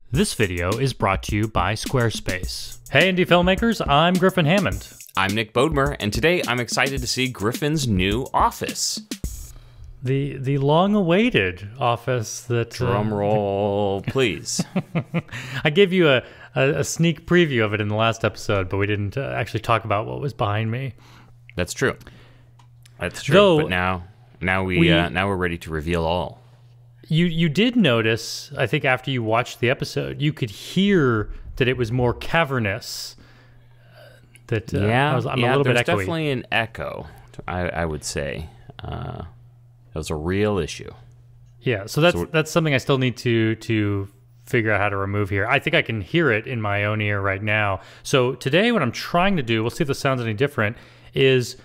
This video is brought to you by Squarespace. Hey indie filmmakers, I'm Griffin Hammond. I'm Nick Bodmer, and today I'm excited to see Griffin's new office. The long-awaited office that... Drum roll, please. I gave you a sneak preview of it in the last episode, but we didn't actually talk about what was behind me. That's true. That's true. Though, but now we're ready to reveal all. You did notice, I think after you watched the episode, you could hear that it was more cavernous. I'm a little bit echoey. There's definitely an echo, I would say. That was a real issue. Yeah, so that's something I still need to figure out how to remove here. I think I can hear it in my own ear right now. So today what I'm trying to do, we'll see if this sounds any different, is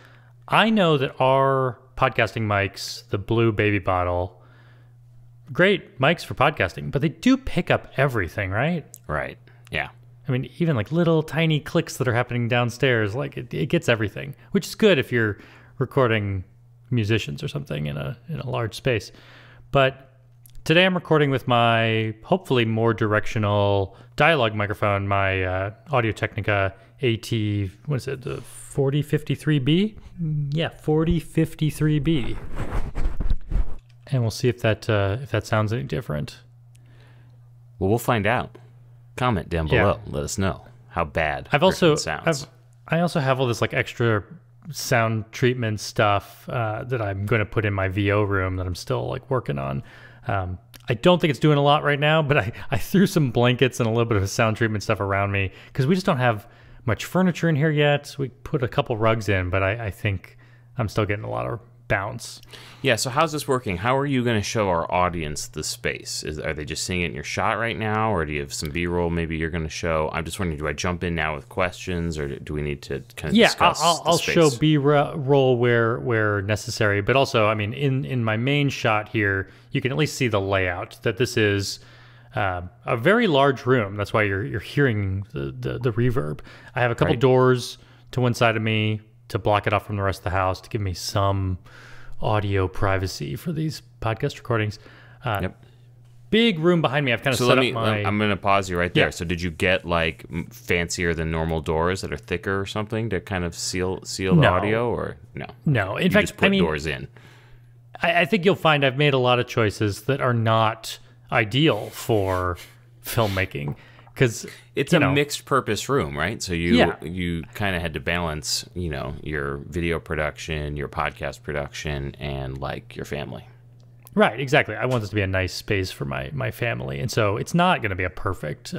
I know that our podcasting mics, the blue baby bottle, great mics for podcasting, but they do pick up everything, right? Right, yeah. I mean, even like little tiny clicks that are happening downstairs, like it gets everything, which is good if you're recording musicians or something in a large space. But today I'm recording with my hopefully more directional dialogue microphone, my Audio-Technica AT, what is it, the 4053B? Yeah, 4053B. And we'll see if that sounds any different. Well, we'll find out. Comment down below. Let us know how bad Griffin sounds. I also have all this like extra sound treatment stuff that I'm going to put in my VO room that I'm still like working on. I don't think it's doing a lot right now, but I threw some blankets and a little bit of sound treatment stuff around me because we just don't have much furniture in here yet. So we put a couple rugs in, but I think I'm still getting a lot of bounce. Yeah, so how's this working? How are you going to show our audience the space? Are they just seeing it in your shot right now, or do you have some B-roll maybe you're going to show? I'm just wondering, do I jump in now with questions, or do we need to kind of discuss I'll show B-roll where necessary, but also, I mean, in my main shot here, you can at least see the layout, that this is a very large room. That's why you're hearing the reverb. I have a couple doors to one side of me to block it off from the rest of the house, to give me some audio privacy for these podcast recordings. Big room behind me. I've kind of set up my... I'm going to pause you right there. Yeah. So did you get like fancier than normal doors that are thicker or something to kind of seal the audio, or no? No. In you fact, just put doors in. I think you'll find I've made a lot of choices that are not ideal for filmmaking. Because it's a mixed purpose room, right? So you kind of had to balance, your video production, your podcast production, and like your family. Right, exactly. I want this to be a nice space for my family, and so it's not going to be a perfect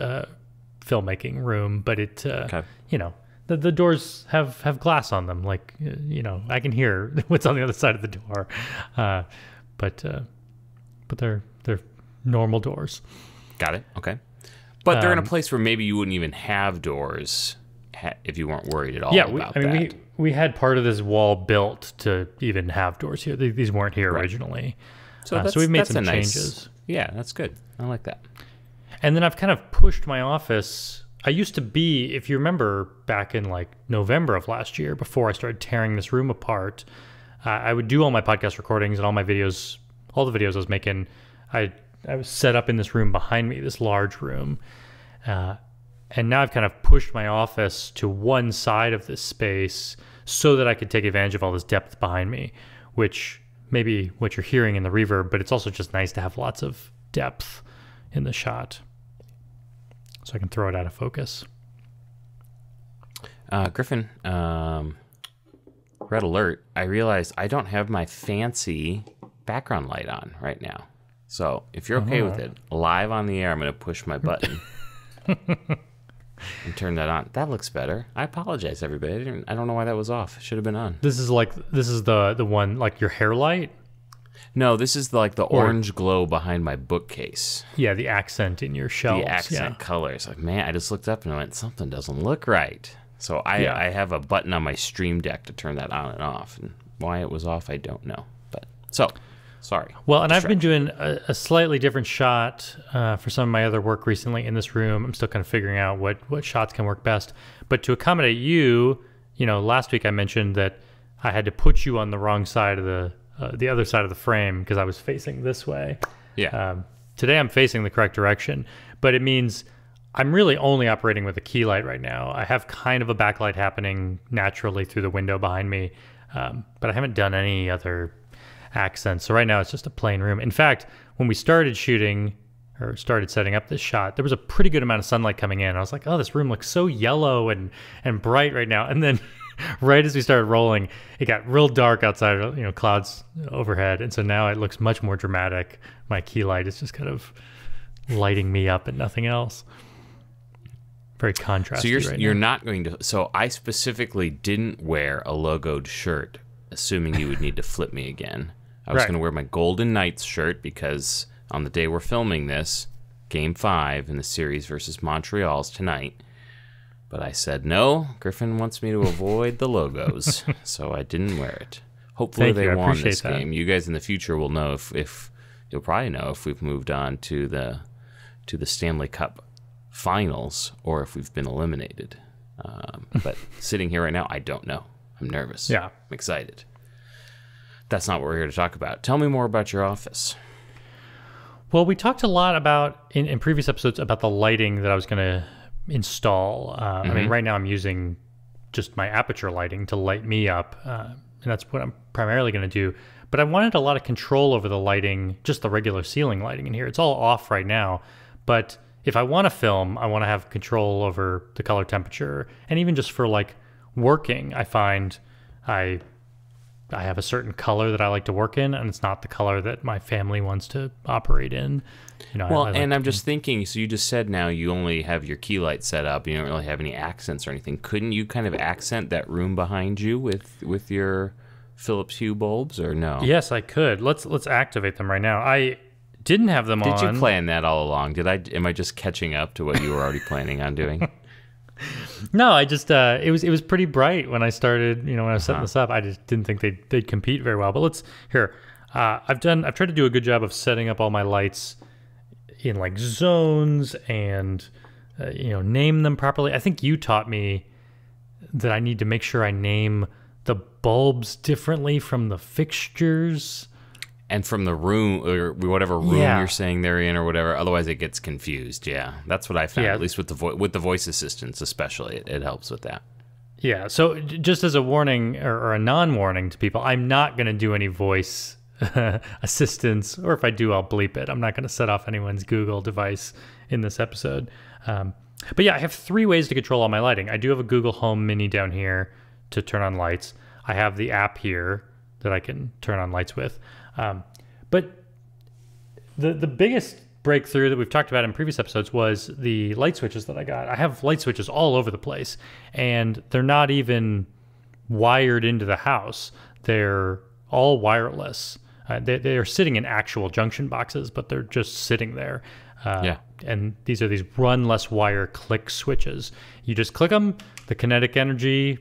filmmaking room, but it the doors have glass on them, like I can hear what's on the other side of the door, but they're normal doors. Got it. Okay. But they're in a place where maybe you wouldn't even have doors if you weren't worried at all about that. We had part of this wall built to even have doors here. These weren't here originally. So we've made some changes. Yeah, that's good. I like that. And then I've kind of pushed my office. I used to be, if you remember, back in like November of last year, before I started tearing this room apart, I would do all my podcast recordings and all my videos, all the videos I was making. I was set up in this room behind me, this large room. And now I've kind of pushed my office to one side of this space so that I could take advantage of all this depth behind me, which may be what you're hearing in the reverb, but it's also just nice to have lots of depth in the shot. So I can throw it out of focus. Griffin, red alert. I realized I don't have my fancy background light on right now. So if you're okay with it, live on the air, I'm going to push my button and turn that on. That looks better. I apologize, everybody. I don't know why that was off. It should have been on. This is the one, like your hair light? No, this is the orange glow behind my bookcase. Yeah, the accent in your shelves. The accent colors. Like, man, I just looked up and I went, something doesn't look right. So I have a button on my Stream Deck to turn that on and off. And why it was off, I don't know. But sorry. Well, and I've been doing a slightly different shot for some of my other work recently in this room. I'm still kind of figuring out what shots can work best. But to accommodate you, last week I mentioned that I had to put you on the wrong side of the other side of the frame because I was facing this way. Yeah. Today I'm facing the correct direction. but it means I'm really only operating with a key light right now. I have kind of a backlight happening naturally through the window behind me, but I haven't done any other accents. So right now it's just a plain room. In fact, when we started shooting or started setting up this shot, there was a pretty good amount of sunlight coming in. I was like, oh, this room looks so yellow and bright right now. And then right as we started rolling, it got real dark outside, you know, clouds overhead. And so now it looks much more dramatic. My key light is just kind of lighting me up and nothing else. Very contrasty. So you're not going to. So I specifically didn't wear a logoed shirt, assuming you would need to flip me again. I was going to wear my Golden Knights shirt because on the day we're filming this, Game 5 in the series versus Montreal's tonight. But I said no. Griffin wants me to avoid the logos, so I didn't wear it. Hopefully they won this game. You guys in the future will know if you'll probably know if we've moved on to the Stanley Cup Finals or if we've been eliminated. But sitting here right now, I don't know. I'm nervous. Yeah, I'm excited. That's not what we're here to talk about. Tell me more about your office. Well, we talked a lot about in previous episodes about the lighting that I was going to install. I mean, right now I'm using just my aperture lighting to light me up, and that's what I'm primarily going to do. But I wanted a lot of control over the lighting, just the regular ceiling lighting in here. It's all off right now, but if I want to film, I want to have control over the color temperature, and even just for like working, I find I have a certain color that I like to work in, and it's not the color that my family wants to operate in. You know, well, and I'm just thinking, so you just said now you only have your key light set up, you don't really have any accents or anything. Couldn't you kind of accent that room behind you with your Philips Hue bulbs, or no? Yes, I could. Let's activate them right now. I didn't have them on. Did you plan that all along? Am I just catching up to what you were already planning on doing? No, I just it was pretty bright when I started. You know, when I was setting this up, I just didn't think they'd compete very well. But let's here. I've tried to do a good job of setting up all my lights in like zones and you know, name them properly. I think you taught me that I need to make sure I name the bulbs differently from the fixtures. And from the room, or whatever room you're saying they're in, or whatever. Otherwise, it gets confused. Yeah, that's what I found. At least with the voice assistants, especially, it helps with that. Yeah. So just as a warning or a non-warning to people, I'm not going to do any voice assistance, or if I do, I'll bleep it. I'm not going to set off anyone's Google device in this episode. But yeah, I have 3 ways to control all my lighting. I do have a Google Home Mini down here to turn on lights. I have the app here that I can turn on lights with. But the biggest breakthrough that we've talked about in previous episodes was the light switches that I got. I have light switches all over the place, and they're not even wired into the house. They're all wireless. They're sitting in actual junction boxes, but they're just sitting there. And these are these run less wire click switches. You just click them, the kinetic energy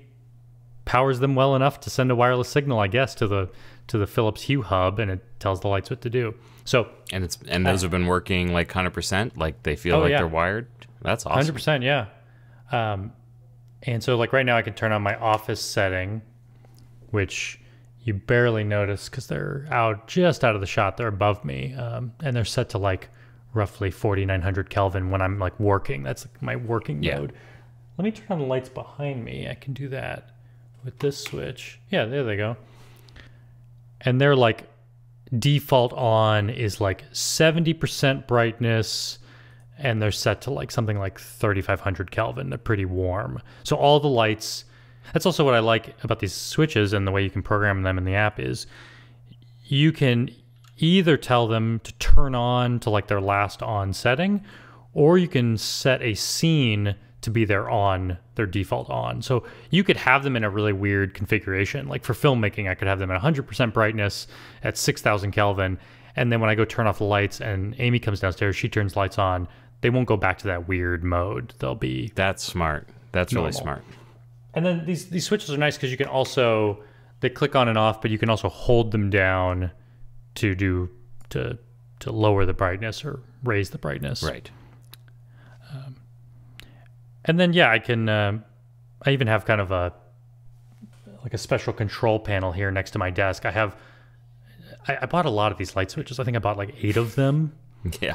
powers them well enough to send a wireless signal, I guess, to the Philips Hue hub, and it tells the lights what to do. So and those have been working like 100%, like they feel they're wired. That's awesome. 100%, yeah. And so like right now I can turn on my office setting, which you barely notice because they're just out of the shot. They're above me, and they're set to like roughly 4,900 Kelvin when I'm like working. That's like my working mode. Let me turn on the lights behind me. I can do that with this switch. Yeah, there they go. And they're like default on is like 70% brightness, and they're set to like something like 3,500 Kelvin. They're pretty warm. So all the lights, that's also what I like about these switches and the way you can program them in the app is you can either tell them to turn on to like their last on setting, or you can set a scene to be their default on. So you could have them in a really weird configuration. Like for filmmaking, I could have them at 100% brightness at 6,000 Kelvin. And then when I go turn off the lights and Amy comes downstairs, she turns lights on, they won't go back to that weird mode. They'll be That's smart. That's normal. Really smart. And then these switches are nice because you can also, they click on and off, but you can also hold them down to lower the brightness or raise the brightness. Right. And then, yeah, I can, I even have kind of a special control panel here next to my desk. I bought a lot of these light switches. I think I bought like 8 of them. Yeah.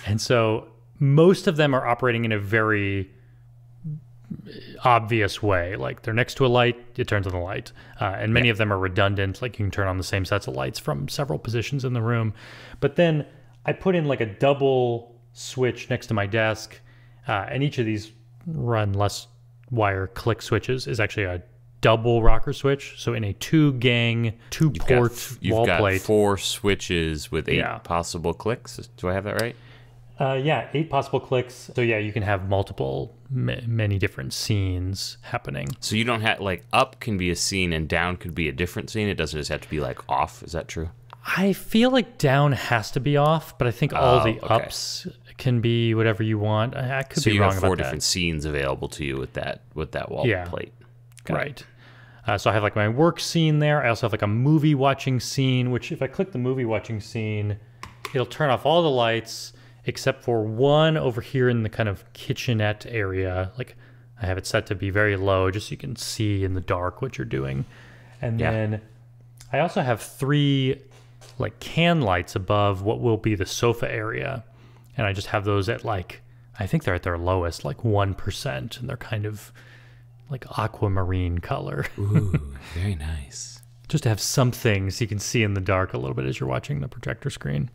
And so most of them are operating in a very obvious way. Like they're next to a light, it turns on the light. And many of them are redundant. Like you can turn on the same sets of lights from several positions in the room. But then I put in like a double switch next to my desk. And each of these run less wire click switches is actually a double rocker switch. So in a 2-gang, 2-port wall plate. You've got 4 switches with 8 possible clicks. Do I have that right? Yeah, 8 possible clicks. So yeah, you can have multiple, many different scenes happening. So you don't have, like, up can be a scene and down could be a different scene. It doesn't just have to be, like, off. Is that true? I feel like down has to be off, but I think all the ups can be whatever you want. I could be wrong about that. So you have 4 different scenes available to you with that wall plate. Right. So I have like my work scene there. I also have like a movie watching scene, which if I click the movie watching scene, it'll turn off all the lights except for one over here in the kind of kitchenette area. Like I have it set to be very low just so you can see in the dark what you're doing. And then I also have 3 like can lights above what will be the sofa area. And I just have those at like, I think they're at their lowest, like 1%. And they're kind of like aquamarine color. Ooh, very nice. Just to have something so you can see in the dark a little bit as you're watching the projector screen.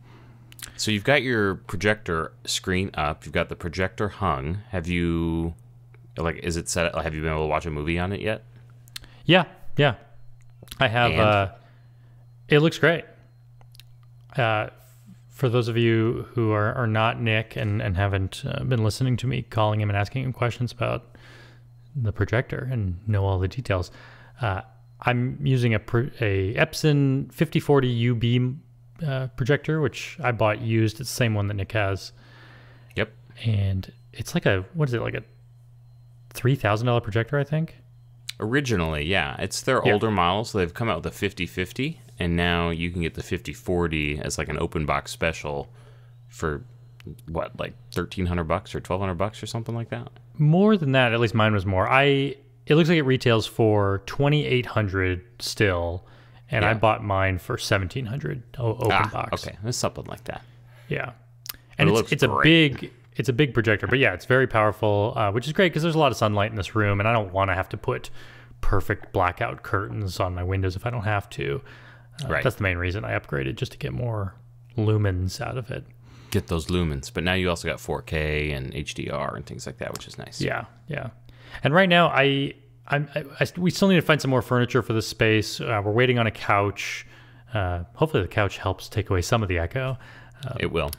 So you've got your projector screen up. You've got the projector hung. Have you, like, is it set? Have you been able to watch a movie on it yet? Yeah. I have. It looks great. For those of you who are not Nick and haven't been listening to me calling him and asking him questions about the projector and know all the details, I'm using a Epson 5040 UB projector, which I bought used. It's the same one that Nick has. Yep. And it's like a, what is it, like a $3,000 projector, I think? Originally, yeah. It's their older model, so they've come out with a 5050, and now you can get the 5040 as like an open box special for what, like $1,300 or $1,200 or something like that? More than that. At least mine was more. It looks like it retails for $2,800 still, and I bought mine for $1,700 open box. Okay, it's something like that. Yeah, and it's a big projector, but yeah, it's very powerful, which is great because there's a lot of sunlight in this room, and I don't want to have to put perfect blackout curtains on my windows if I don't have to. Right. That's the main reason I upgraded, just to get more lumens out of it. Get those lumens, but now you also got 4K and HDR and things like that, which is nice. Yeah. And right now, we still need to find some more furniture for this space. We're waiting on a couch. Hopefully, the couch helps take away some of the echo. It will.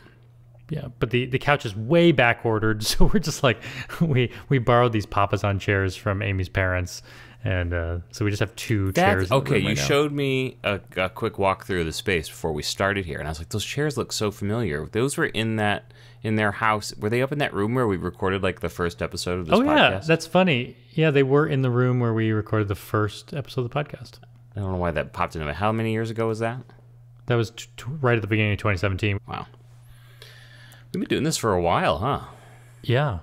Yeah, but the couch is way back ordered, so we're just like we borrowed these Papasan chairs from Amy's parents, and so we just have 2 chairs. Okay, you showed me a quick walkthrough of the space before we started here, and I was like, those chairs look so familiar. Those were in their house. Were they up in that room where we recorded like the first episode of this podcast? Oh yeah, that's funny. Yeah, they were in the room where we recorded the first episode of the podcast. I don't know why that popped into my. How many years ago was that? That was right at the beginning of 2017. Wow. We've been doing this for a while, huh? Yeah.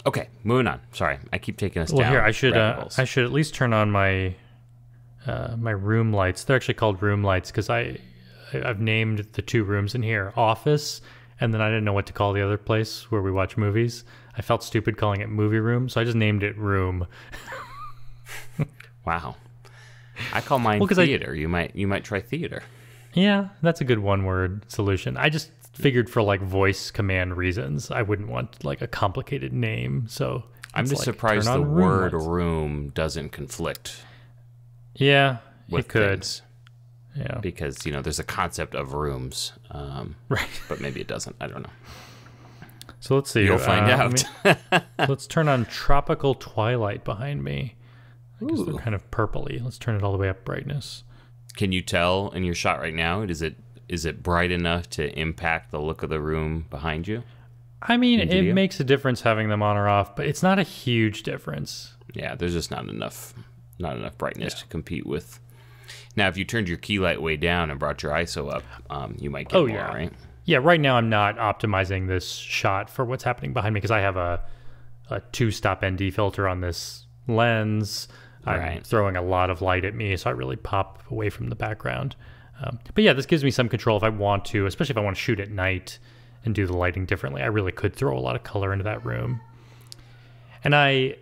Okay, moving on. Sorry, I keep taking us down. Well, here I should at least turn on my my room lights. They're actually called room lights because I've named the 2 rooms in here office, and then I didn't know what to call the other place where we watch movies. I felt stupid calling it movie room, so I just named it room. Wow. I call mine theater. You might try theater. Yeah, that's a good one-word solution. I just figured for like voice command reasons, I wouldn't want like a complicated name. So I'm just surprised the word room doesn't conflict. Yeah, with it could. Things. Yeah, because there's a concept of rooms, right? But maybe it doesn't. I don't know. So let's see. You'll find out. Let's turn on tropical twilight behind me because they're kind of purpley. Let's turn it all the way up brightness. Can you tell in your shot right now? Is it bright enough to impact the look of the room behind you? I mean, it makes a difference having them on or off, but it's not a huge difference. Yeah, there's just not enough brightness to compete with. Now, if you turned your key light way down and brought your ISO up, you might get more, right? Yeah, right now I'm not optimizing this shot for what's happening behind me because I have a 2-stop ND filter on this lens. I'm throwing a lot of light at me, so I really pop away from the background. But yeah, this gives me some control if I want to, especially if I want to shoot at night and do the lighting differently. I really could throw a lot of color into that room. And I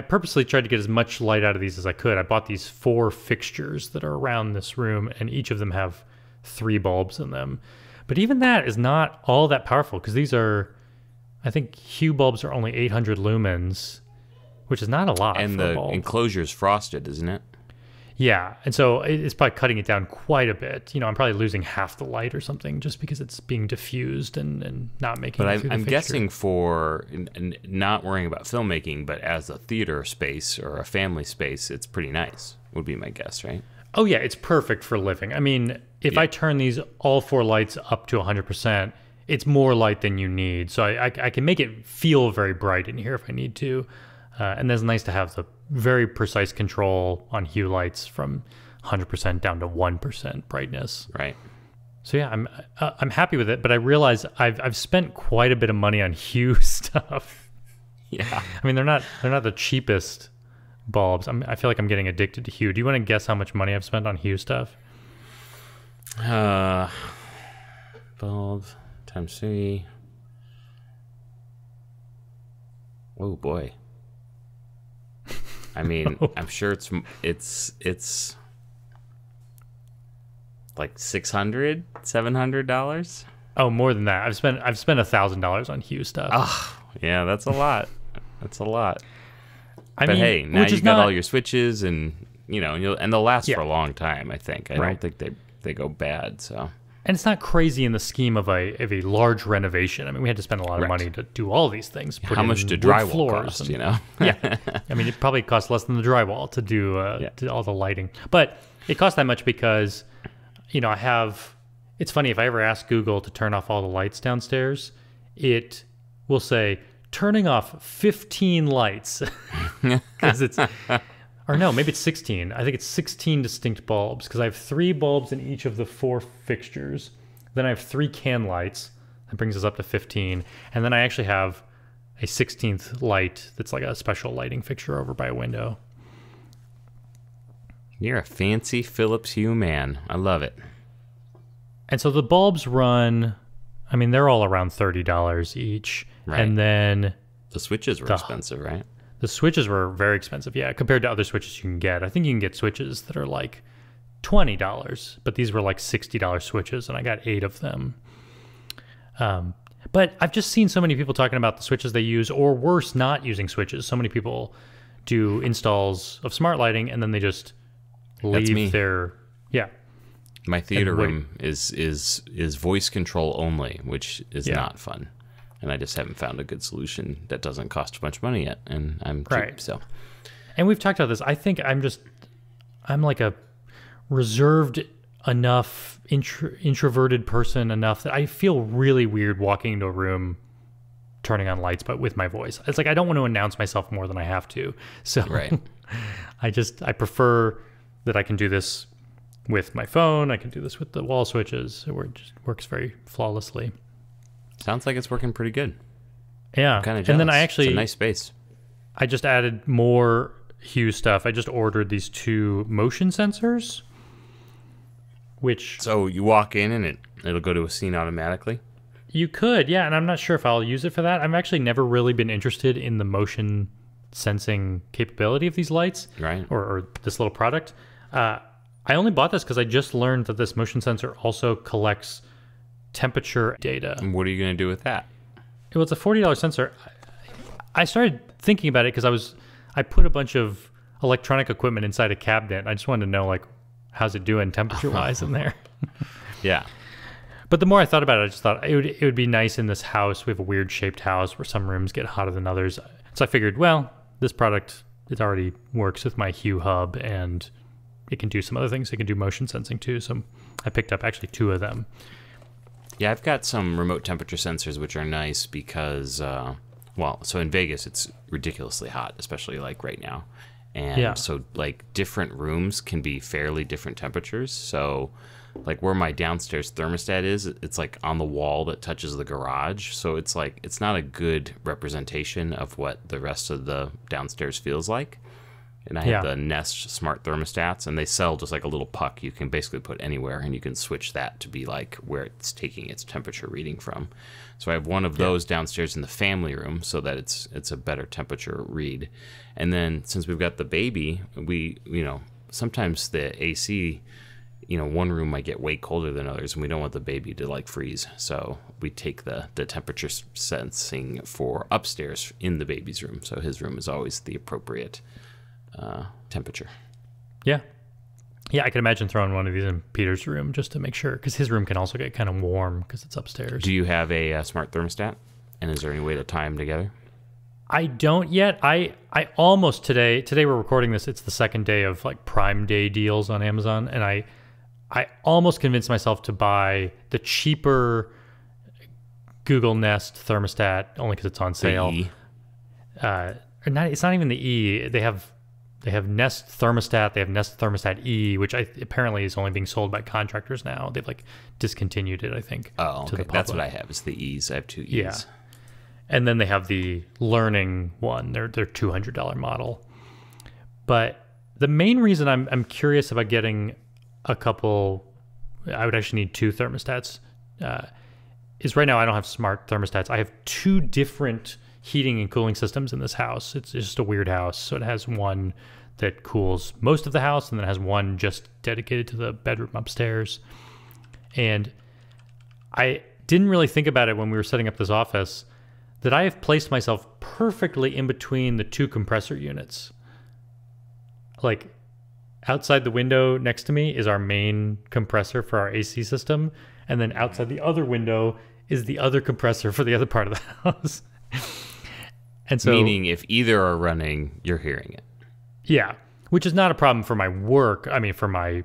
purposely tried to get as much light out of these as I could. I bought these 4 fixtures that are around this room, and each of them have 3 bulbs in them. But even that is not all that powerful, because these are, I think Hue bulbs are only 800 lumens, which is not a lot. And for a the bulb. enclosure's frosted, isn't it? Yeah, and so it's probably cutting it down quite a bit. You know, I'm probably losing half the light or something just because it's being diffused and not making it through the I'm fixture. guessing for not worrying about filmmaking, but as a theater space or a family space, it's pretty nice, would be my guess, right? Oh, yeah, it's perfect for living. I mean, if I turn these all 4 lights up to 100%, it's more light than you need. So I can make it feel very bright in here if I need to. And it's nice to have the very precise control on Hue lights from 100% down to 1% brightness. Right. So yeah, I'm happy with it, but I realize I've spent quite a bit of money on Hue stuff. Yeah. I mean, they're not the cheapest bulbs. I feel like I'm getting addicted to Hue. Do you want to guess how much money I've spent on Hue stuff? Bulb times 3. Oh boy. I mean, I'm sure it's like $600-$700. Oh, more than that. I've spent $1,000 on Hue stuff. Oh, yeah, that's a lot. That's a lot. I But mean, hey, now which you is got not, all your switches, and and they'll last Yeah. for a long time. I think. I Right. don't think they go bad. So. and it's not crazy in the scheme of a large renovation. I mean, we had to spend a lot of money to do all these things. Put How in much did wood drywall floors cost? and- Yeah, I mean, it probably cost less than the drywall to do all the lighting, but it cost that much because, it's funny, if I ever ask Google to turn off all the lights downstairs, it will say turning off 15 lights because or no, maybe it's 16. I think it's 16 distinct bulbs because I have 3 bulbs in each of the 4 fixtures. Then I have 3 can lights. That brings us up to 15. And then I actually have a 16th light that's like a special lighting fixture over by a window. You're a fancy Philips Hue man. I love it. And so the bulbs run, I mean, they're all around $30 each. Right. And then The switches were expensive, right? the switches were very expensive, yeah, compared to other switches you can get. I think you can get switches that are like $20, but these were like $60 switches, and I got 8 of them. But I've just seen so many people talking about the switches they use, or worse, not using switches. So many people do installs of smart lighting, and then they just leave their My theater room is voice control only, which is not fun. And I just haven't found a good solution that doesn't cost a bunch of money yet, and I'm cheap, so. And we've talked about this. I think I'm like a reserved enough, introverted person enough that I feel really weird walking into a room, turning on lights, but with my voice. It's like I don't want to announce myself more than I have to. So Right. I prefer that I can do this with my phone. I can do this with the wall switches. It just works very flawlessly. Sounds like it's working pretty good. Yeah. I'm kind of jealous. And then it's a nice space. I just added more Hue stuff. I just ordered these 2 motion sensors, which... So you walk in and it'll go to a scene automatically? You could, yeah, and I'm not sure if I'll use it for that. I've actually never really been interested in the motion sensing capability of these lights, Right. or this little product. I only bought this because I just learned that this motion sensor also collects temperature data. And what are you going to do with that? Well, it's a $40 sensor. I started thinking about it because I put a bunch of electronic equipment inside a cabinet. And I just wanted to know, like, how's it doing temperature-wise in there? Yeah. But the more I thought about it, I just thought it would be nice in this house. We have a weird shaped house where some rooms get hotter than others. So I figured, well, this product, it already works with my Hue hub, and it can do some other things. It can do motion sensing too. So I picked up actually 2 of them. Yeah, I've got some remote temperature sensors, which are nice because, so in Vegas, it's ridiculously hot, especially like right now. And so like different rooms can be fairly different temperatures. So like where my downstairs thermostat is, it's like on the wall that touches the garage. So it's like, it's not a good representation of what the rest of the downstairs feels like. And I have the Nest smart thermostats, and they sell just like a little puck you can basically put anywhere, and you can switch that to be like where it's taking its temperature reading from. So I have one of those downstairs in the family room so that it's a better temperature read. And then since we've got the baby, we, sometimes the AC, one room might get way colder than others, and we don't want the baby to like freeze. So we take the temperature sensing for upstairs in the baby's room. So his room is always the appropriate temperature. Yeah, I can imagine throwing one of these in Peter's room just to make sure, because his room can also get kind of warm because it's upstairs. Do you have a smart thermostat? And is there any way to tie them together? I don't yet. I almost today we're recording this. It's the second day of like Prime Day deals on Amazon, and I almost convinced myself to buy the cheaper Google Nest thermostat only because it's on sale. The E? It's not even the E. They have Nest thermostat. They have Nest thermostat E, which apparently is only being sold by contractors now. They've like discontinued it, I think. Oh, okay. That's what I have. Is the E's. I have 2 E's. Yeah. And then they have the Learning one. Their $200 model. But the main reason I'm curious about getting a couple, I would actually need 2 thermostats, is right now I don't have smart thermostats. I have 2 different heating and cooling systems in this house. It's just a weird house. So it has one that cools most of the house, and then it has one just dedicated to the bedroom upstairs. And I didn't really think about it when we were setting up this office that I have placed myself perfectly in between the 2 compressor units. Like outside the window next to me is our main compressor for our AC system, and then outside the other window is the other compressor for the other part of the house. And so, meaning if either are running, you're hearing it. Yeah, which is not a problem for my work. I mean, for my,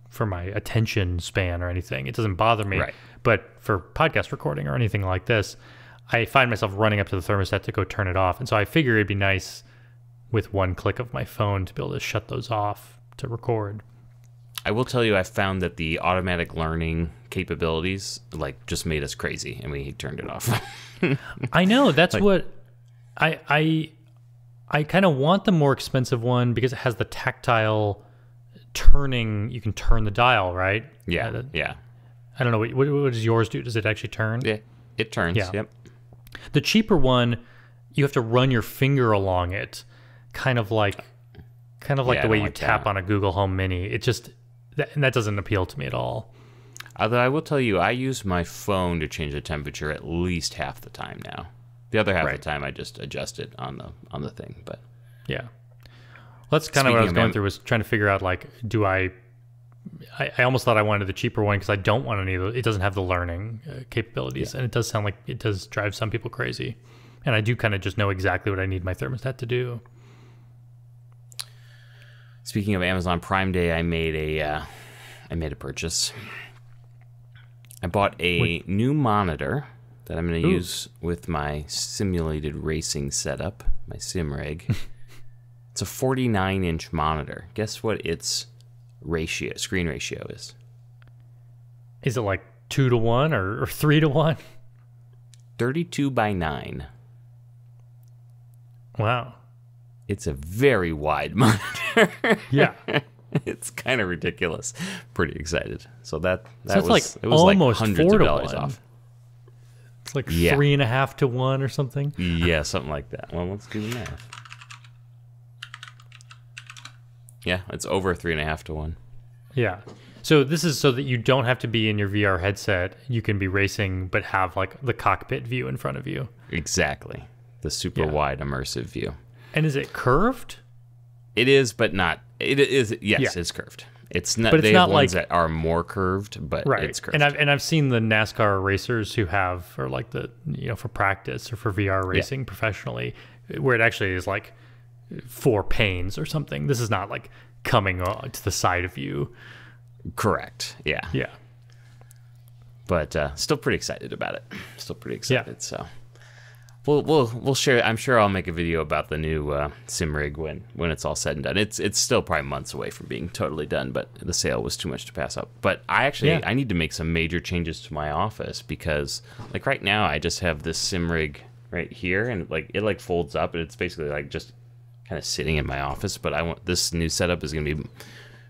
for my attention span or anything. It doesn't bother me. Right. But for podcast recording or anything like this, I find myself running up to the thermostat to go turn it off. And so I figure it'd be nice with one click of my phone to be able to shut those off to record. I will tell you, I found that the automatic learning capabilities just made us crazy, and we turned it off. I know. That's what I kind of want the more expensive one because it has the tactile turning. You can turn the dial, right? Yeah. Yeah. I don't know. What does yours do? Does it actually turn? Yeah, it turns. Yeah. Yep. The cheaper one, you have to run your finger along it, kind of like the way you tap on a Google Home Mini. It just that doesn't appeal to me at all. Although I will tell you, I use my phone to change the temperature at least half the time now. The other half of the time, I just adjust it on the thing. But yeah, well, that's kind of what I was going through, was trying to figure out do I almost thought I wanted the cheaper one because I don't want any of those. It doesn't have the learning capabilities, and it does sound like it does drive some people crazy. And I do kind of just know exactly what I need my thermostat to do. Speaking of Amazon Prime Day, I made a purchase. I bought a new monitor that I'm going to use with my simulated racing setup, my sim rig. It's a 49-inch monitor. Guess what its screen ratio is? Is it like 2-to-1 or 3-to-1? 32:9. Wow. It's a very wide monitor. Yeah. It's kind of ridiculous. Pretty excited. So that so was it was almost like hundreds of dollars 4-to-1 off. It's like 3.5-to-1 or something. Yeah, something like that. Well, let's do the math. Yeah, it's over 3.5-to-1. Yeah. So this is so that you don't have to be in your VR headset. You can be racing, but have like the cockpit view in front of you. Exactly. The super wide immersive view. And is it curved? It is, but not. It is. Yes, it's curved. It's not. But it's they not have ones that are more curved, but it's curved. And I've seen the NASCAR racers who have, or like the for practice or for VR racing professionally, where it actually is like 4 panes or something. This is not like coming to the side of you. Correct. Yeah. Yeah. But still pretty excited about it. Still pretty excited. Yeah. So we'll share. I'm sure I'll make a video about the new sim rig when it's all said and done. It's still probably months away from being totally done, but the sale was too much to pass up. But I need to make some major changes to my office because like right now I just have this sim rig right here, and it folds up, and it's basically like just kind of sitting in my office, but I want this new setup is going to be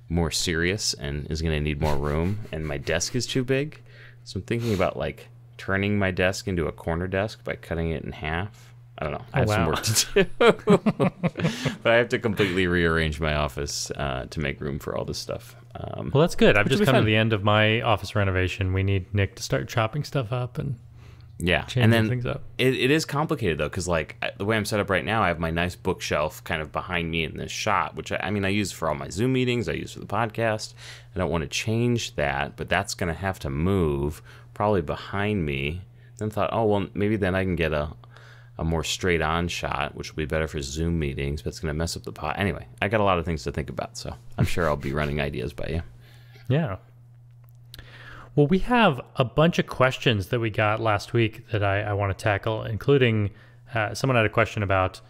more serious and is going to need more room, and my desk is too big. So I'm thinking about like turning my desk into a corner desk by cutting it in half. I don't know. I have some work to do. But I have to completely rearrange my office to make room for all this stuff. Well, that's good. I've just come to the end of my office renovation. We need Nick to start chopping stuff up and changing things up. It is complicated, though, because like the way I'm set up right now, I have my nice bookshelf kind of behind me in this shot, which I use for all my Zoom meetings. I use for the podcast. I don't want to change that, but that's going to have to move probably behind me. Then thought, oh, well, maybe then I can get a more straight-on shot, which will be better for Zoom meetings, but it's going to mess up the pot. Anyway, I got a lot of things to think about, so I'm sure I'll be running ideas by you. Yeah. Well, we have a bunch of questions that we got last week that I want to tackle, including someone had a question about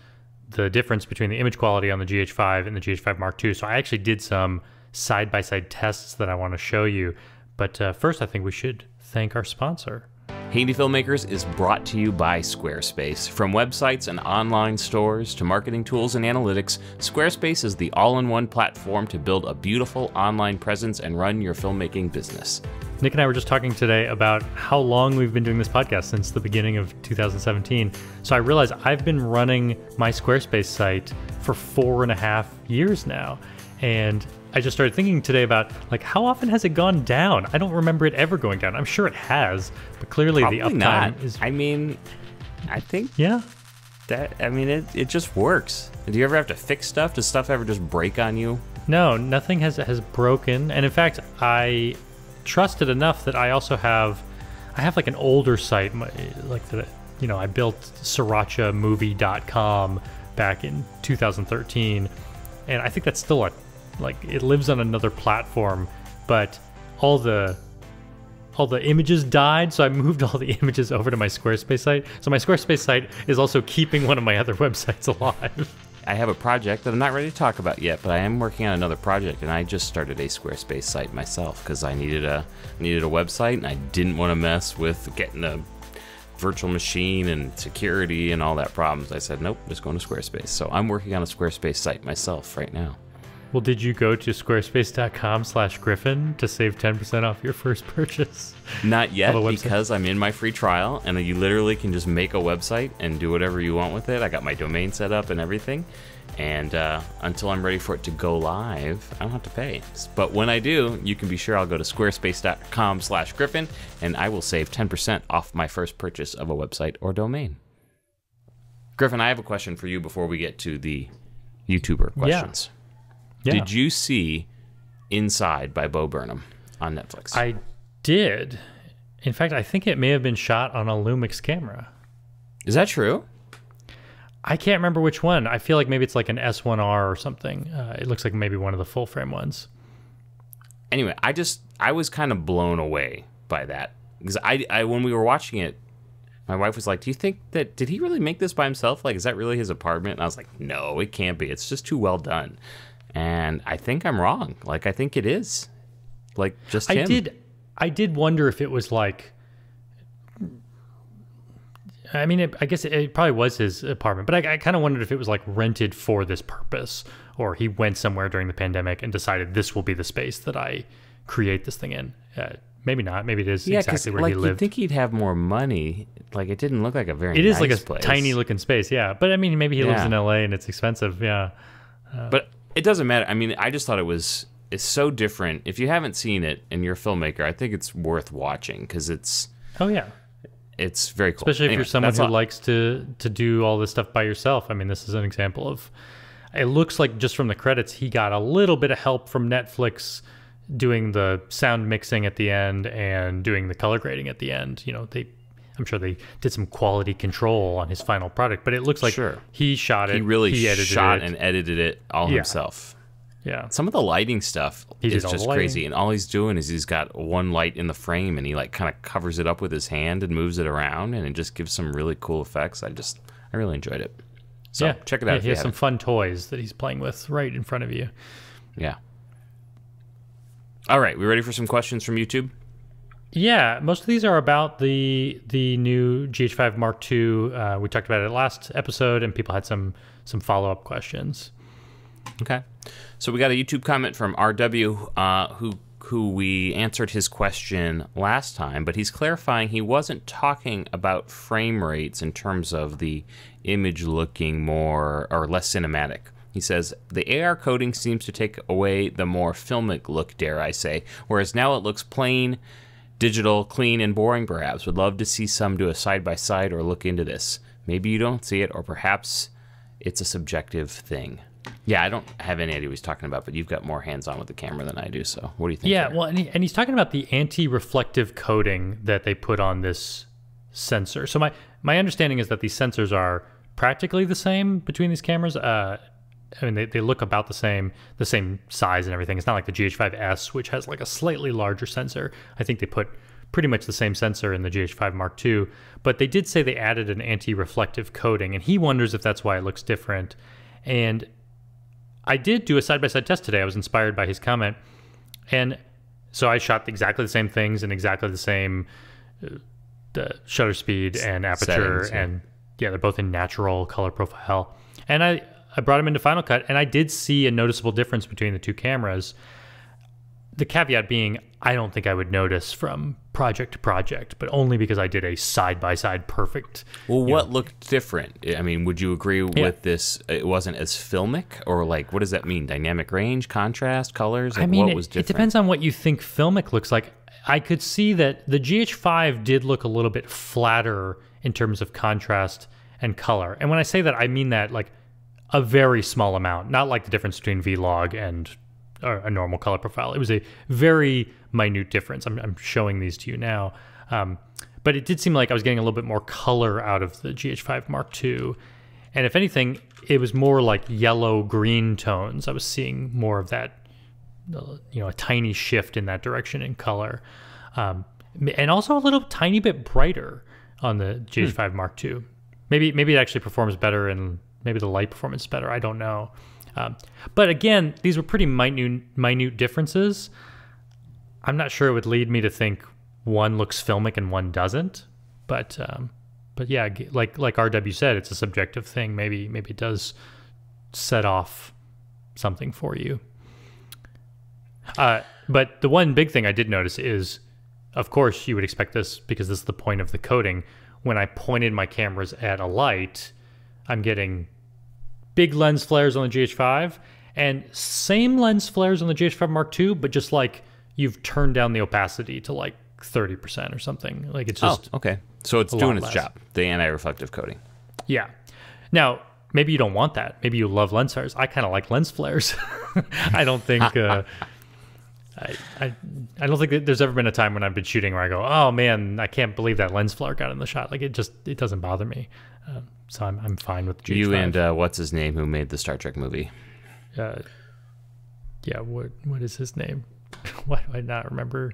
the difference between the image quality on the GH5 and the GH5 Mark II. So I actually did some side-by-side tests that I want to show you. But first, I think we should thank our sponsor. Handy Filmmakers is brought to you by Squarespace. From websites and online stores to marketing tools and analytics, Squarespace is the all-in-one platform to build a beautiful online presence and run your filmmaking business. Nick and I were just talking today about how long we've been doing this podcast, since the beginning of 2017. So I realized I've been running my Squarespace site for 4.5 years now. And I just started thinking today about, like, how often has it gone down? I don't remember it ever going down. I'm sure it has, but clearly Probably the uptime not. is... I mean, I think it just works. Do you ever have to fix stuff? Does stuff ever just break on you? No, nothing has broken. And in fact, I trust it enough that I also have like an older site, like that, I built srirachamovie.com back in 2013. And I think that's still it lives on another platform, but all the images died, so I moved all the images over to my Squarespace site. So my Squarespace site is also keeping one of my other websites alive. I have a project that I'm not ready to talk about yet, but I am working on another project, and I just started a Squarespace site myself because I needed a website, and I didn't want to mess with getting a virtual machine and security and all that problems. I said, nope, just going to Squarespace. So I'm working on a Squarespace site myself right now. Well, did you go to squarespace.com/Griffin to save 10% off your first purchase? Not yet, because I'm in my free trial, and you literally can just make a website and do whatever you want with it. I got my domain set up and everything, and until I'm ready for it to go live, I don't have to pay. But when I do, you can be sure I'll go to squarespace.com/Griffin, and I will save 10% off my first purchase of a website or domain. Griffin, I have a question for you before we get to the YouTuber questions. Yeah. Did you see Inside by Bo Burnham on Netflix? I did. In fact, I think it may have been shot on a Lumix camera. Is that true? I can't remember which one. I feel like maybe it's like an S1R or something. It looks like maybe one of the full frame ones. Anyway, I was kind of blown away by that. Because I when we were watching it, my wife was like, do you think did he really make this by himself? Like, is that really his apartment? And I was like, no, it can't be. It's just too well done. And I think I'm wrong. Like, I think it is. Like, just him. I did wonder if it was like... I mean, I guess it probably was his apartment, but I kind of wondered if it was like rented for this purpose, or he went somewhere during the pandemic and decided this will be the space that I create this thing in. Maybe not. Maybe it is exactly where he lived. You'd think he'd have more money. Like, it didn't look like a very nice place. It is like a place. tiny looking space, yeah. But I mean, maybe he lives in LA and it's expensive, yeah. But it doesn't matter. I mean, I just thought it's so different. If you haven't seen it and you're a filmmaker, I think it's worth watching because it's... Oh, yeah. It's very cool. Especially if you're someone who likes to do all this stuff by yourself. I mean, this is an example of... It looks like just from the credits, he got a little bit of help from Netflix doing the sound mixing at the end and doing the color grading at the end. I'm sure they did some quality control on his final product, but it looks like he shot it. He really shot and edited it all himself. Yeah. Some of the lighting stuff is just crazy, and all he's doing is he's got one light in the frame, and he like kind of covers it up with his hand and moves it around, and it just gives some really cool effects. I really enjoyed it. So check it out. He has some fun toys that he's playing with right in front of you. Yeah. All right, we ready for some questions from YouTube? Yeah, most of these are about the new GH5 Mark II. We talked about it last episode, and people had some follow-up questions. Okay. So we got a YouTube comment from RW who we answered his question last time, but he's clarifying he wasn't talking about frame rates in terms of the image looking more or less cinematic. He says, the AR coding seems to take away the more filmic look, dare I say, whereas now it looks plain, digital, clean, and boring perhaps. Would love to see some do a side-by-side or look into this. Maybe you don't see it, or perhaps it's a subjective thing. Yeah, I don't have any idea what he's talking about, but you've got more hands-on with the camera than I do, so what do you think? Yeah, there? well, and he's talking about the anti-reflective coating that they put on this sensor. So my understanding is that these sensors are practically the same between these cameras. I mean, they look about the same size and everything. It's not like the GH5S, which has like a slightly larger sensor. I think they put pretty much the same sensor in the GH5 Mark II, but they did say they added an anti-reflective coating, and he wonders if that's why it looks different. And I did do a side-by-side test today. I was inspired by his comment. And so I shot exactly the same things and exactly the same the shutter speed and aperture. Settings, yeah. And yeah, they're both in natural color profile. And I brought them into Final Cut, and I did see a noticeable difference between the two cameras. The caveat being, I don't think I would notice from project to project, but only because I did a side-by-side perfect. Well, what looked different? I mean, would you agree with this? It wasn't as filmic, or like, what does that mean? Dynamic range, contrast, colors? Like, I mean, what was different? It depends on what you think filmic looks like. I could see that the GH5 did look a little bit flatter in terms of contrast and color. And when I say that, I mean that like a very small amount, not like the difference between Vlog and a normal color profile. It was a very minute difference. I'm showing these to you now. But it did seem like I was getting a little bit more color out of the GH5 Mark II. And if anything, it was more like yellow-green tones. I was seeing more of that, a tiny shift in that direction in color. And also a little tiny bit brighter on the GH5 Mark II. Maybe it actually performs better, and maybe the light performance is better. I don't know. But again, these were pretty minute differences. I'm not sure it would lead me to think one looks filmic and one doesn't. But yeah, like RW said, it's a subjective thing. Maybe it does set off something for you. But the one big thing I did notice is, of course, you would expect this because this is the point of the coding. When I pointed my cameras at a light, I'm getting big lens flares on the GH5 and same lens flares on the GH5 Mark II, but just like you've turned down the opacity to like 30% or something. Like it's just okay. So it's doing its job, the anti-reflective coating. Yeah. Now, maybe you don't want that. Maybe you love lens flares. I kind of like lens flares. I don't think I don't think that there's ever been a time when I've been shooting where I go, oh man, I can't believe that lens flare got in the shot. Like it doesn't bother me. So I'm fine with GH5. You and what's his name who made the Star Trek movie? Yeah, what is his name? Why do I not remember?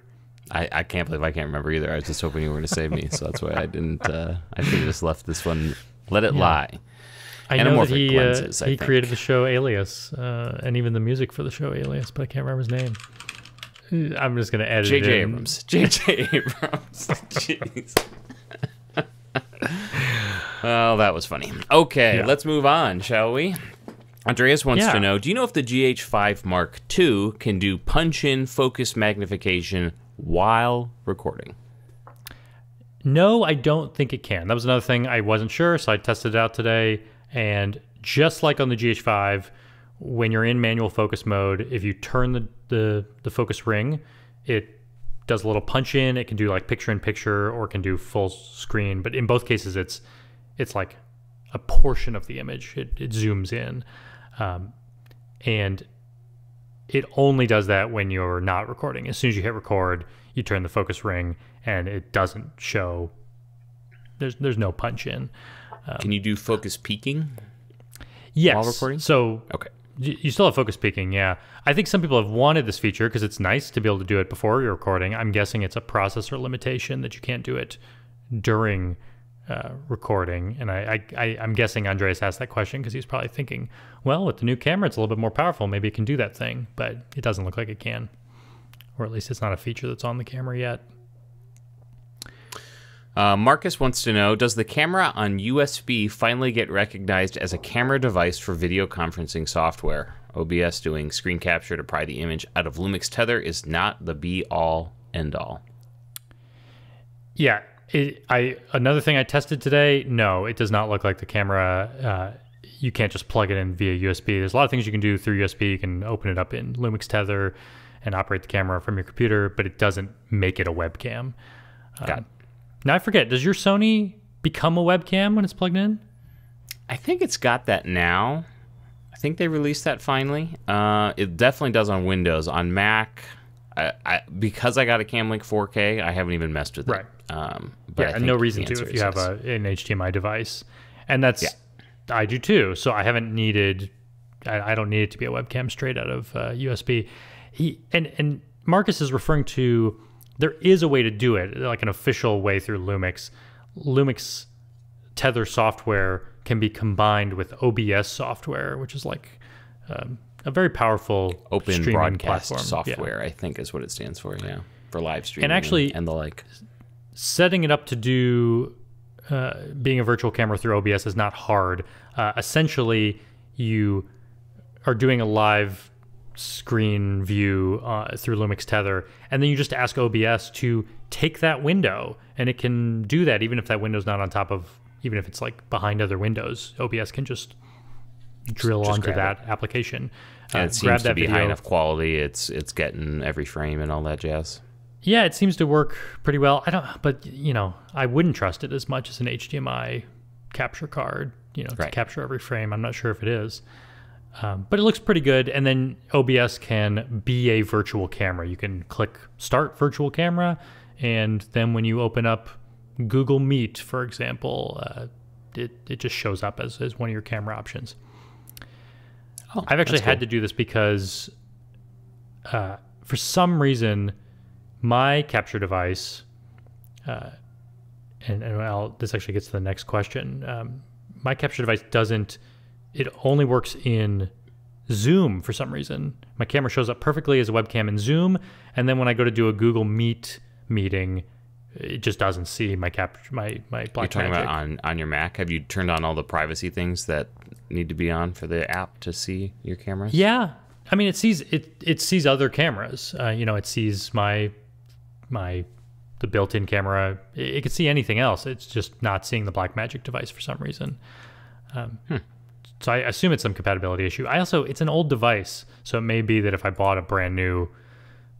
I can't believe I can't remember either. I was just hoping you were going to save me, so that's why I didn't. I should have just left this one. Let it lie. I know that he created the show Alias, and even the music for the show Alias, but I can't remember his name. I'm just going to edit J.J. Abrams. J.J. Abrams. Jeez. Well, that was funny. Okay, let's move on, shall we? Andreas wants to know, do you know if the GH5 Mark II can do punch-in focus magnification while recording? No, I don't think it can. That was another thing I wasn't sure, so I tested it out today. And just like on the GH5, when you're in manual focus mode, if you turn the focus ring, it does a little punch in. It can do like picture-in-picture or it can do full screen. But in both cases, it's like a portion of the image. It zooms in. And it only does that when you're not recording. As soon as you hit record, you turn the focus ring and it doesn't show. There's no punch in. Can you do focus peaking? Yes. While recording? So okay. You still have focus peaking, yeah. I think some people have wanted this feature because it's nice to be able to do it before you're recording. I'm guessing it's a processor limitation that you can't do it during recording. And I'm guessing Andreas asked that question because he's probably thinking, well, with the new camera, it's a little bit more powerful. Maybe it can do that thing, but it doesn't look like it can. Or at least it's not a feature that's on the camera yet. Marcus wants to know, does the camera on USB finally get recognized as a camera device for video conferencing software? OBS doing screen capture to pry the image out of Lumix Tether is not the be-all, end-all. Yeah. Another thing I tested today, no, it does not look like the camera. You can't just plug it in via USB. There's a lot of things you can do through USB. You can open it up in Lumix Tether and operate the camera from your computer, but it doesn't make it a webcam. Got it. Now I forget, does your Sony become a webcam when it's plugged in? I think it's got that now. I think they released that finally. It definitely does on Windows. On Mac, because I got a Camlink 4K, I haven't even messed with it. But I think no reason to the if you have yes. an HDMI device. And that's, I do too. So I haven't needed, I don't need it to be a webcam straight out of USB. And Marcus is referring to, there is a way to do it, like an official way through Lumix. Lumix Tether software can be combined with OBS software, which is like a very powerfung open streaming broadcast platform. software, I think is what it stands for, for live streaming and actually, and the like. Setting it up to do being a virtual camera through OBS is not hard. Essentially, you are doing a live screen view through Lumix Tether, and then you just ask OBS to take that window, and it can do that even if that window's not on top of, even if it's like behind other windows. OBS can just drill onto that application. And it seems to be high enough quality. It's getting every frame and all that jazz. Yeah, it seems to work pretty well. But I wouldn't trust it as much as an HDMI capture card, to capture every frame. I'm not sure if it is. But it looks pretty good. And then OBS can be a virtual camera. You can click Start Virtual Camera, and then when you open up Google Meet, for example, it just shows up as one of your camera options. I've actually had to do this because for some reason, my capture device, this actually gets to the next question. My capture device it only works in Zoom for some reason. My camera shows up perfectly as a webcam in Zoom, and then when I go to do a Google Meet meeting, it just doesn't see my Blackmagic. You're talking about on your Mac? Have you turned on all the privacy things that need to be on for the app to see your cameras? Yeah, I mean it sees other cameras. It sees the built-in camera. It could see anything else. It's just not seeing the Blackmagic device for some reason. So I assume it's some compatibility issue. It's an old device, so it may be that if I bought a brand new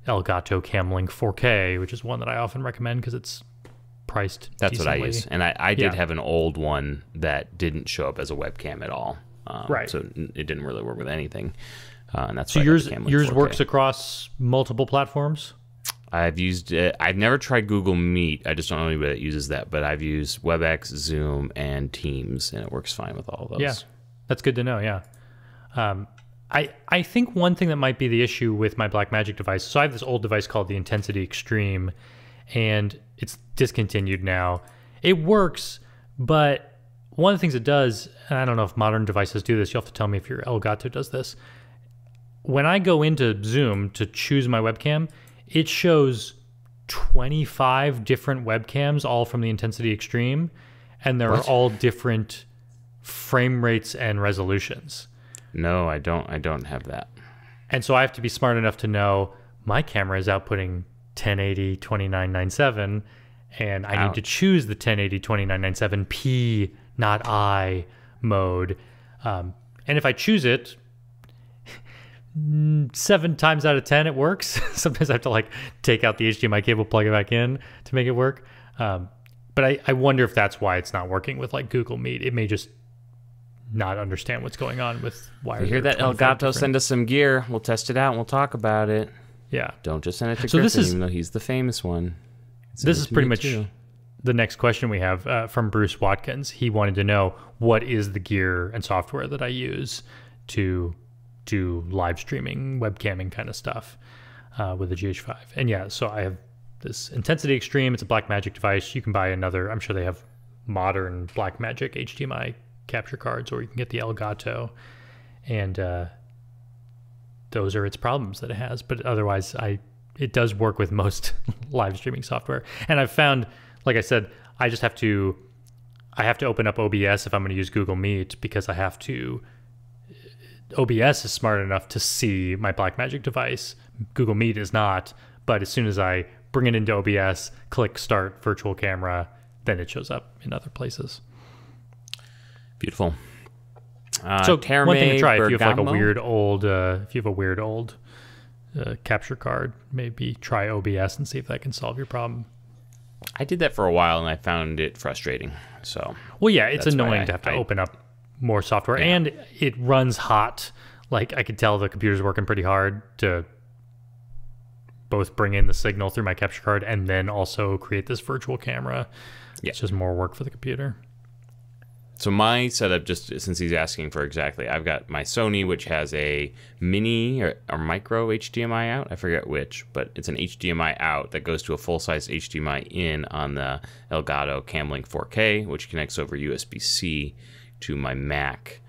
Elgato Camlink 4K, which is one that I often recommend because it's priced That's decently. what I use. And I did have an old one that didn't show up as a webcam at all. So it didn't really work with anything. And that's why yours 4K. works across multiple platforms? I've used it. I've never tried Google Meet. I just don't know anybody that uses that, but I've used WebEx, Zoom, and Teams, and it works fine with all of those. Yeah, that's good to know, yeah. I think one thing that might be the issue with my Blackmagic device, so I have this old device called the Intensity Extreme, and it's discontinued now. It works, but one of the things it does, and I don't know if modern devices do this, you'll have to tell me if your Elgato does this. When I go into Zoom to choose my webcam, it shows 25 different webcams, all from the Intensity Extreme, and they're all different frame rates and resolutions. No, I don't have that. And so I have to be smart enough to know my camera is outputting 1080 2997, and I need to choose the 1080 2997p, not I mode. And if I choose it, 7 times out of 10 it works. Sometimes I have to take out the HDMI cable, plug it back in to make it work. But I wonder if that's why it's not working with Google Meet. It may just not understand what's going on with wires. You hear that, Elgato? Send us some gear. We'll test it out and we'll talk about it. Yeah. Don't just send it to Griffin, even though he's the famous one. This is pretty much the next question we have from Bruce Watkins. He wanted to know, what is the gear and software that I use to do live streaming, webcamming kind of stuff with the GH5. And yeah, so I have this Intensity Extreme. It's a Blackmagic device. You can buy another, I'm sure they have modern Blackmagic HDMI capture cards, or you can get the Elgato, and those are its problems that it has. But otherwise, it does work with most live streaming software. And I've found, like I said, I have to open up OBS if I'm going to use Google Meet, because OBS is smart enough to see my Blackmagic device. Google Meet is not, but as soon as I bring it into OBS, click start virtual camera, then it shows up in other places. Beautiful. So one thing to try, if you have like a weird old, capture card, maybe try OBS and see if that can solve your problem. I did that for a while and I found it frustrating. So, well, yeah, it's annoying to have to open up more software, and it runs hot. Like, I could tell the computer's working pretty hard to both bring in the signal through my capture card and then also create this virtual camera. Yeah. It's just more work for the computer. So my setup, just since he's asking for exactly, I've got my Sony, which has a mini or micro HDMI out. I forget which, but it's an HDMI out that goes to a full-size HDMI in on the Elgato Camlink 4K, which connects over USB-C to my Mac.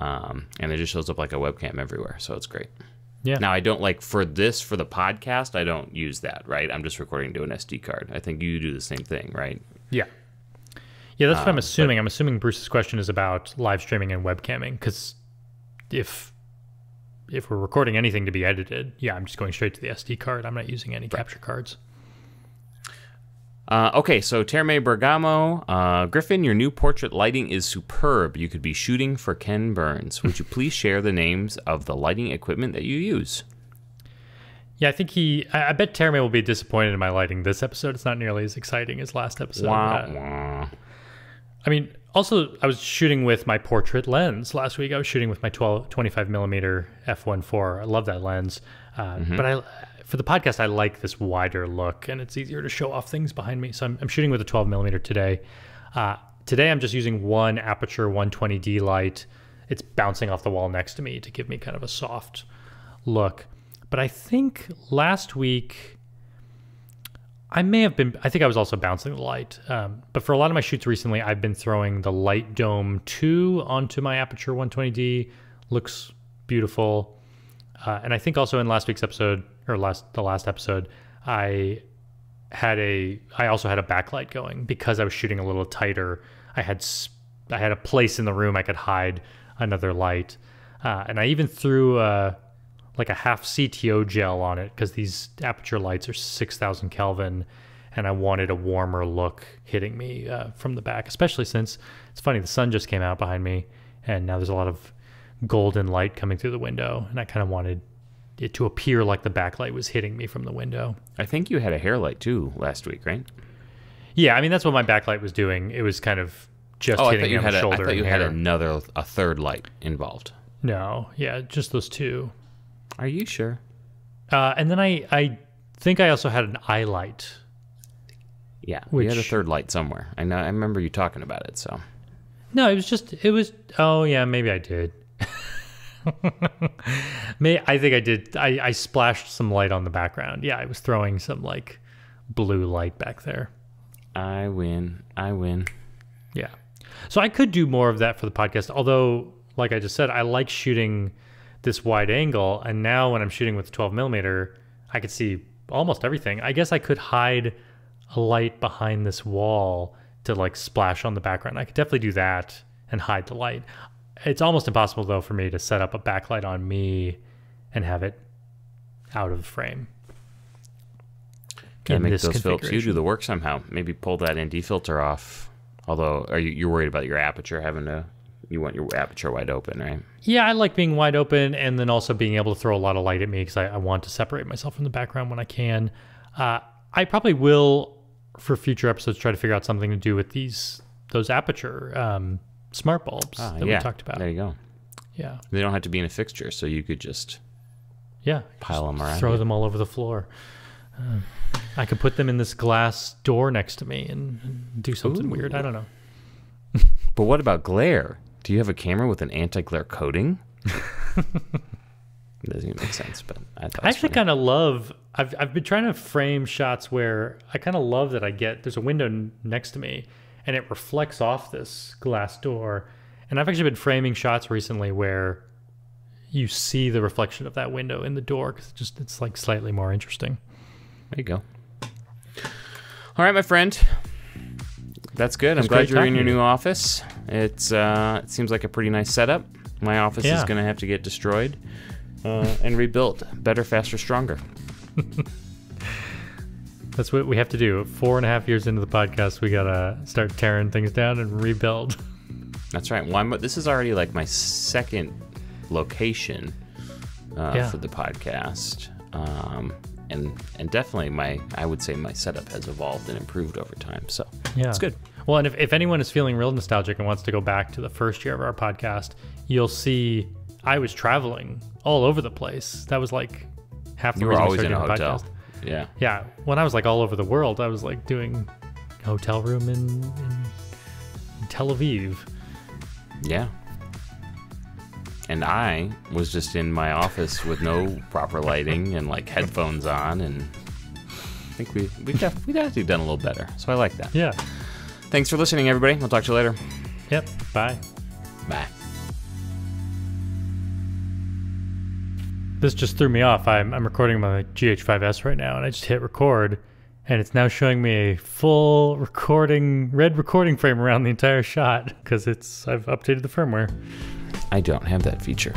And it just shows up like a webcam everywhere, so it's great. Yeah. Now, I don't like for the podcast, I don't use that, right? I'm just recording to an SD card. I think you do the same thing, right? Yeah. Yeah, that's what I'm assuming. I'm assuming Bruce's question is about live streaming and webcamming, because if we're recording anything to be edited, yeah, I'm just going straight to the SD card. I'm not using any capture cards. Okay, so Terme Bergamo, Griffin, your new portrait lighting is superb. You could be shooting for Ken Burns. Would you please share the names of the lighting equipment that you use? Yeah, I think I bet Terme will be disappointed in my lighting this episode. It's not nearly as exciting as last episode. I mean, also, I was shooting with my portrait lens last week. I was shooting with my 25mm f1.4. I love that lens. But for the podcast, I like this wider look, and it's easier to show off things behind me. So I'm shooting with a 12mm today. Today, I'm just using one aperture 120D light. It's bouncing off the wall next to me to give me kind of a soft look. But I think last week, I think I was also bouncing the light. But for a lot of my shoots recently, I've been throwing the Light Dome 2 onto my aperture 120D. Looks beautiful. And I think also in last week's episode, or the last episode, I also had a backlight going because I was shooting a little tighter. I had a place in the room I could hide another light. And I even threw like a half CTO gel on it, because these aperture lights are 6,000 Kelvin, and I wanted a warmer look hitting me from the back, especially since it's funny, the sun just came out behind me and now there's a lot of golden light coming through the window, and I kind of wanted it to appear like the backlight was hitting me from the window. I think you had a hair light too last week, right? Yeah, I mean, that's what my backlight was doing. It was kind of just hitting me on the shoulder. I thought you had a third light involved. No, yeah, just those two. Are you sure? And then I think I also had an eye light. Yeah, we had a third light somewhere. I remember you talking about it. So no, it was. Oh yeah, maybe I did. I think I did. I splashed some light on the background. Yeah, I was throwing some like blue light back there. I win. Yeah. So I could do more of that for the podcast. Although, like I just said, I like shooting this wide angle, and now when I'm shooting with 12mm, I could see almost everything. I guess I could hide a light behind this wall to like splash on the background. I could definitely do that and hide the light. It's almost impossible though for me to set up a backlight on me and have it out of frame. Gotta make those filters. You do the work somehow. Maybe pull that ND filter off. Although, you're worried about your aperture you want your aperture wide open, right? Yeah, I like being wide open, and then also being able to throw a lot of light at me, because I want to separate myself from the background when I can. I probably will, for future episodes, try to figure out something to do with those aperture smart bulbs that we talked about. There you go. Yeah. They don't have to be in a fixture, so you could just pile them around. Throw them all over the floor. I could put them in this glass door next to me and do something weird. I don't know. But what about glare? Do you have a camera with an anti-glare coating? It doesn't even make sense, but I actually kind of love. I've been trying to frame shots where I kind of love that there's a window next to me, and it reflects off this glass door. And I've actually been framing shots recently where you see the reflection of that window in the door, because it's like slightly more interesting. There you go. All right, my friend. That's good. I'm glad you're in your new office. It seems like a pretty nice setup. My office is going to have to get destroyed and rebuilt. Better, faster, stronger. That's what we have to do. 4.5 years into the podcast, we gotta start tearing things down and rebuild. That's right. Well, this is already like my second location for the podcast, and definitely I would say my setup has evolved and improved over time. So it's good. Well, and if anyone is feeling real nostalgic and wants to go back to the first year of our podcast, you'll see I was traveling all over the place. That was like half the reason I started doing the podcast. Yeah. When I was like all over the world, I was like doing hotel room in Tel Aviv. Yeah. And I was just in my office with no proper lighting and like headphones on, and I think we've actually done a little better. So I like that. Yeah. Thanks for listening, everybody. We'll talk to you later. Yep. Bye. Bye. This just threw me off. I'm recording my GH5S right now, and I just hit record, and it's now showing me a full red recording frame around the entire shot because I've updated the firmware. I don't have that feature.